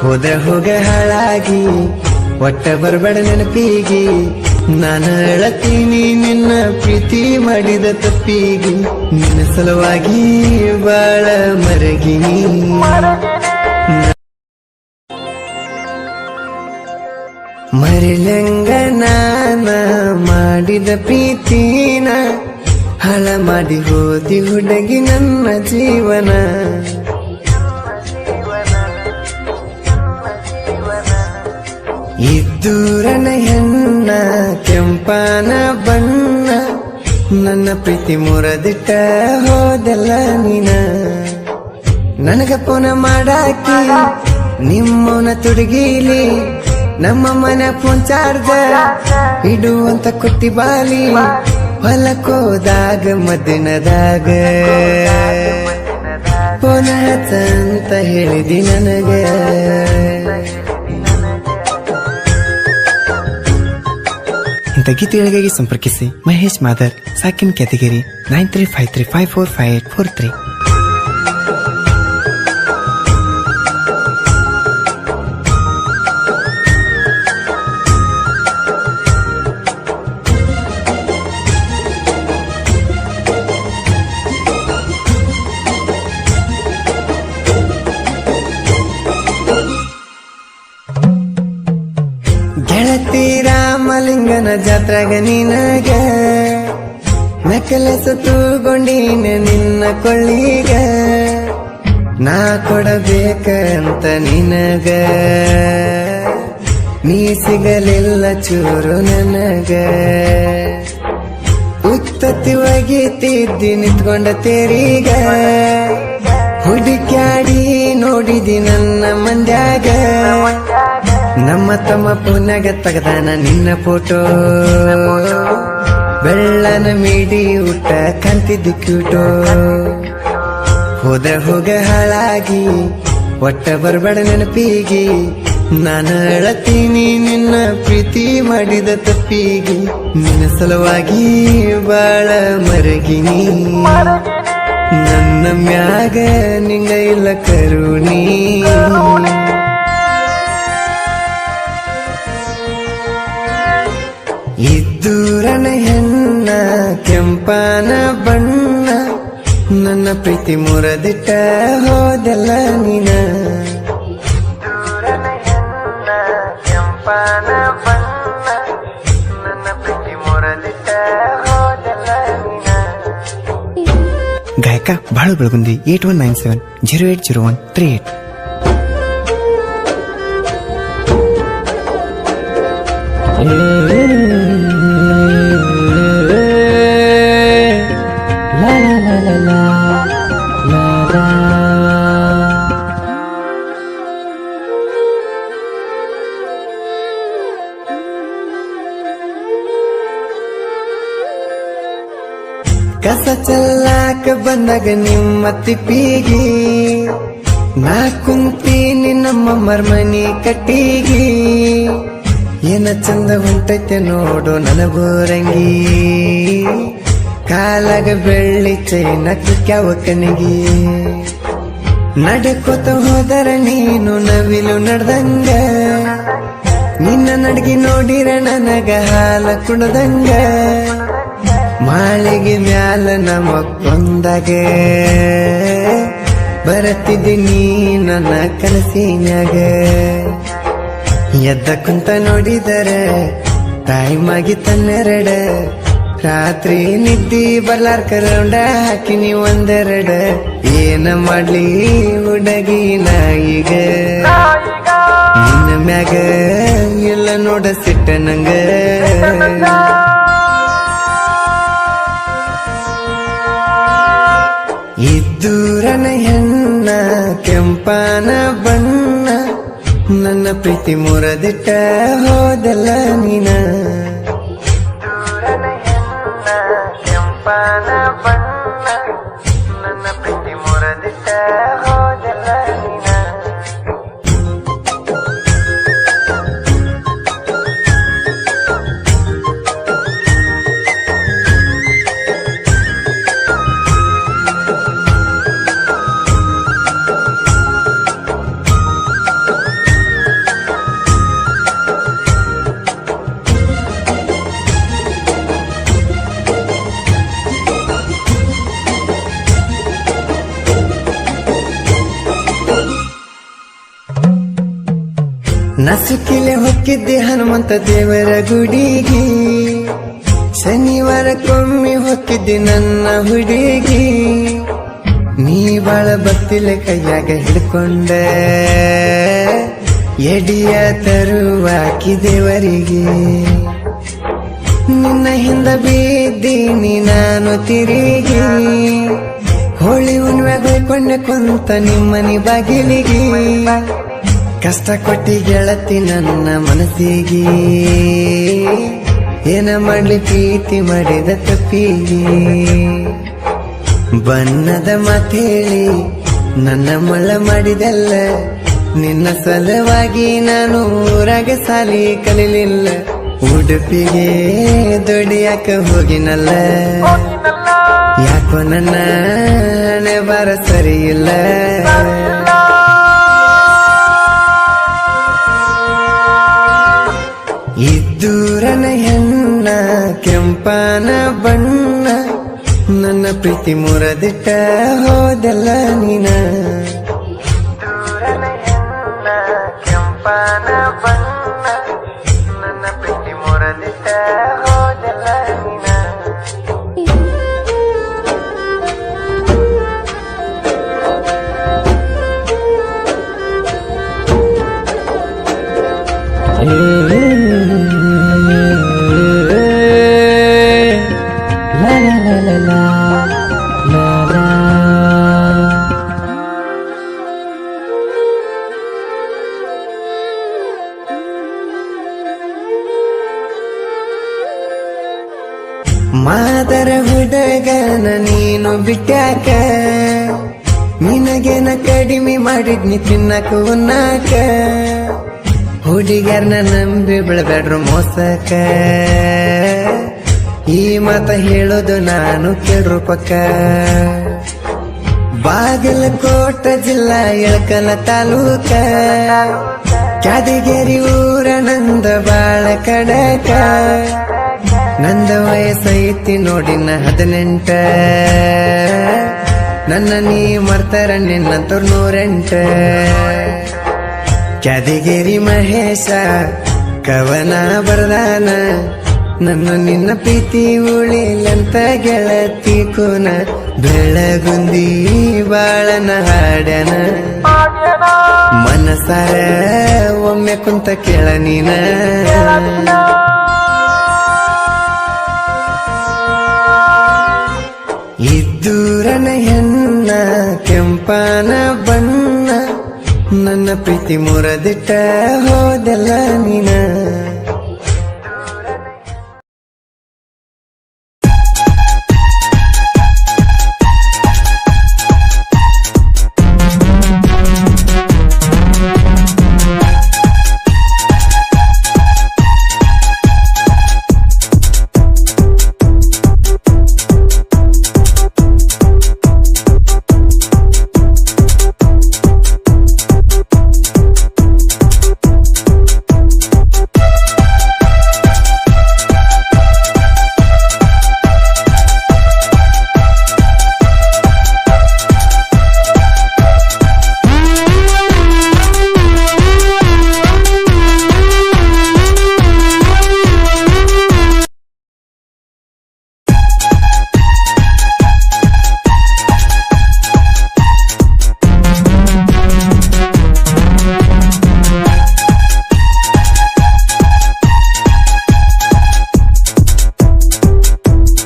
ಹೋದ್ರ ಹೋಗ ಹಾಳಾಗಿ ಒಟ್ಟ ಬರ್ಬೇಡ ನೆನಪಿಗಿ ನಾನು ಅಳತೀನಿ ನಿನ್ನ ಪ್ರೀತಿ ಮಾಡಿದ ತಪ್ಪಿಗಿ ನಿನ್ನ ಸಲುವಾಗಿ ಬಾಳ ಮರಗಿನಿ ಮರಿಲಂಗ ನಾನ ಮಾಡಿದ ಪ್ರೀತಿನ ಹಾಳ ಮಾಡಿ ಹೋದಿ ಹುಡುಗಿ ನನ್ನ ಜೀವನ ಇದ್ದೂರನ ಹೆಣ್ಣ ಕೆಂಪನ ಬಣ್ಣ ನನ್ನ ಪ್ರೀತಿ ಮುರದಿಟ್ಟ ಹೋದೆಲ್ಲ ನೀನ ನನಗ ಪುನ ಮಾಡಾಕಿ ನಿಮ್ಮವನ ತುಡುಗಿಲಿ ನಮ್ಮ ಮನ ಫೋನ್ ಚಾರ್ಜ ಇಡುವಂತ ಕುಟ್ಟಿ ಬಾಲಿ ಹೊಲಕೋದಾಗ ಮದ್ದಿನದಾಗ ಫೋನ್ ಹಚ್ಚಂತ ಹೇಳಿದಿ ನನಗ ಇಂಥ ಗೀತೆಗಳಿಗಾಗಿ ಸಂಪರ್ಕಿಸಿ ಮಹೇಶ್ ಮಾದರ್ ಸಾಕಿನ್ ಕ್ಯಾಟಗರಿ 9353545843. ಗೆಳತಿ ರಾಮಲಿಂಗನ ಜಾತ್ರಾಗ ನಿನಗ ನೆಕಲೆಸ ತೂಗೊಂಡಿನ ನಿನ್ನ ಕೊಳ್ಳಿಗ ನಾ ಕೊಡಬೇಕಂತ ನಿನಗ ನೀ ಸಿಗಲಿಲ್ಲ ಚೂರು ನನಗ ಉತ್ತತ್ತಿ ಒಗಿತಿದ್ದಿ ನಿಂತ್ಕೊಂಡ ತೇರಿಗ ಹುಡುಕ್ಯಾಡಿ ನೋಡಿದಿ ನನ್ನ ಮಂದ್ಯಾಗ ನಮ್ಮ ತಮ್ಮ ಪುನಗ ತೆಗದಾನ ನಿನ್ನ ಫೋಟೋ ಬೆಳ್ಳನ ಮೀಡಿ ಊಟ ಕಂತಿದ್ದು ಕ್ಯೂಟೋ ಹೋದ್ರ ಹೋಗ ಹಾಳಾಗಿ ಒಟ್ಟ ಬರ್ಬೇಡ ನೆನಪಿಗಿ ನಾನು ಅಳತೀನಿ ನಿನ್ನ ಪ್ರೀತಿ ಮಾಡಿದ ತಪ್ಪಿಗಿ ನಿನ್ನ ಸಲುವಾಗಿ ಬಾಳ ಮರಗಿನಿ ನನ್ನ ಮ್ಯಾಗ ನಿಂಗ ಇಲ್ಲ ಕರುಣಿ ಇದ್ದೂರನ ಹೆಣ್ಣ ಕೆಂಪನ ಬಣ್ಣ ನನ್ನ ಪ್ರೀತಿ ಮುರದಿಟ್ಟ ಹೋದೆಲ್ಲ ನೀನ ಇದ್ದೂರನ ಹೆಣ್ಣ ಕೆಂಪನ ಬಣ್ಣ ನನ್ನ ಪ್ರೀತಿ ಮುರದಿಟ್ಟ ಹೋದೆಲ್ಲ ನೀನ. ಗಾಯಕ ಬಾಳು ಬೆಳಗುಂದಿ 8197080138. ಕಸ ಚೆಲ್ಲಾಕ ಬಂದಾಗ ನಿಮ್ಮ ತಿಪ್ಪಿಗಿ ನಾ ಕುಂತೀನಿ ನಮ್ಮ ಮರ್ಮನಿ ಕಟ್ಟಿಗಿ ಏನ ಚಂದ ಹೊಂಟೈತೆ ನೋಡು ನನಗೋರಂಗಿ ಕಾಲಾಗ ಬೆಳ್ಳಿ ಚೈನ ಕ್ಯಾವ ಕನಗಿ ನಡ್ಕೋತ ಹೋದರ ನೀನು ನವಿಲು ನಡ್ದಂಗ ನಿನ್ನ ನಡ್ಗಿ ನೋಡಿರ ನನಗ ಹಾಲ ಕುಣದಂಗ ಮಾಳಿಗೆ ಮ್ಯಾಲ ನಮಕ್ಕೊಂದಾಗ ಬರತ್ತಿದ್ದಿ ನೀ ನನ್ನ ಕನಸಿನ್ಯಾಗ ಎದ್ದ ಕುಂತ ನೋಡಿದರ ಟೈಮ್ ಆಗಿ ತನ್ನೆರಡ ರಾತ್ರಿ ನಿದ್ದಿ ಬರ್ಲಾರ್ಕ ರೌಂಡ ಹಾಕಿನಿ ಒಂದೆರಡ ಏನ ಮಾಡ್ಲಿ ಹುಡುಗಿ ನಾಯಿಗ ನಿನ್ನ ಮ್ಯಾಗ ಎಲ್ಲ ನೋಡ ಸಿಟ್ಟ ನಂಗ ಇದ್ದೂರನ ಹೆಣ್ಣ ಕೆಂಪನ ಬಣ್ಣ ನನ್ನ ಪ್ರೀತಿ ಮುರದಿಟ್ಟ ಹೋದೆಲ್ಲ ನೀನ ಇದ್ದೂರನ ಹೆಣ್ಣ ಕೆಂಪನ ಬಣ್ಣ ನನ್ನ ಪ್ರೀತಿ ಮುರದಿಟ್ಟ ಹೋದೆಲ್ಲ ನೀನ. ನಸುಕಿಲೆ ಹೊಕ್ಕಿದ್ದೆ ಹನುಮಂತ ದೇವರ ಗುಡಿಗೆ, ಶನಿವಾರಕ್ಕೊಮ್ಮೆ ಹೊಕ್ಕಿದ್ದೆ ನನ್ನ ಹುಡುಗಿ. ನೀ ಬಾಳ ಭಕ್ತಿಲೆ ಕೈಯಾಗ ಹಿಡ್ಕೊಂಡೆ, ಎಡಿಯ ತರುವಾಕಿ ದೇವರಿಗೆ. ನಿನ್ನ ಹಿಂದ ಬಿದ್ದೀನಿ ನಾನು ತಿರುಗಿ, ಹೋಳಿ ಹುಣ್ಣಿಮೆಗೆ ಹೋಯ್ಕೊಂಡೆ ಕುಂತ ನಿಮ್ಮನಿ ಬಾಗಿಲಿಗೆ. ಕಷ್ಟ ಕೊಟ್ಟಿ ಗೆಳತಿ ನನ್ನ ಮನಸ್ಸಿಗೆ, ಏನ ಮಾಡ್ಲಿ ಪ್ರೀತಿ ಮಾಡಿದ ತಪ್ಪಿಗೆ. ಬಣ್ಣದ ಮಾತೇಳಿ ನನ್ನ ಮಳ್ಳ ಮಾಡಿದಲ್ಲ, ನಿನ್ನ ಸಲುವಾಗಿ ನಾನು ಊರಾಗ ಸಾಲಿ ಕಲಿಲಿಲ್ಲ. ಉಡುಪಿಗೆ ದುಡಿಯಾಕ ಹೋಗಿನಲ್ಲ, ಯಾಕೋ ನನ್ನ ಹಣೆ ಬಾರ ಸರಿಯಿಲ್ಲ. ಇದ್ದೂರನ ಹೆಣ್ಣ ಕೆಂಪನ ಬಣ್ಣ, ನನ್ನ ಪ್ರೀತಿ ಮುರದಿಟ್ಟ ಹೋದೆಲ್ಲ ನೀನ. ಇದ್ದೂರನ ಹೆಣ್ಣ ಕೆಂಪನ ಬಣ್ಣ, ನನ್ನ ಪ್ರೀತಿ ಮುರದಿಟ್ಟ ಹೋದೆಲ್ಲ ನೀನ. ಮಾದರ ಹುಡುಗನ ನೀನು ಬಿಟ್ಟಾಕ, ನಿನಗೇನ ಕಡಿಮೆ ಮಾಡಿದ್ನಿ ತಿನ್ನಕ ಉನ್ನಾಕ. ಹುಡುಗರ್ನ ನಂಬಿ ಬೆಳಬೇಡ್ರು ಮೋಸಕ, ಈ ಮಾತ ಹೇಳೋದು ನಾನು ಕೇಳ್ರು ಪಕ್ಕ. ಬಾಗಲಕೋಟ ಜಿಲ್ಲಾ ಇಳಕಲ ತಾಲೂಕ, ಕ್ಯಾದಗಿರಿ ಊರ ನಂದ ಬಾಳ ಕಡಕ. ನಂದ ವಯಸ್ಸೈತಿ ನೋಡಿನ 18, ನನ್ನ ನೀ ಮರ್ತಾರ ನಿನ್ನಂತವ್ರ 108. ಕ್ಯಾದಗಿರಿ ಮಹೇಶ ಕವನ ಬರ್ದಾನ, ನನ್ನ ನಿನ್ನ ಪ್ರೀತಿ ಉಳಿಲಂತ ಗೆಳತಿ ಕೂನ. ಬೆಳಗುಂದಿ ಬಾಳನ ಹಾಡ್ಯಾನ, ಮನಸಾರ ಒಮ್ಮೆ ಕುಂತ ಕೇಳ ನೀನ. ಇದ್ದೂರನ ಹೆಣ್ಣ ಕೆಂಪನ ಬಣ್ಣ, ನನ್ನ ಪ್ರೀತಿ ಮುರದಿಟ್ಟ ಹೋದೆಲ್ಲ ನೀನ.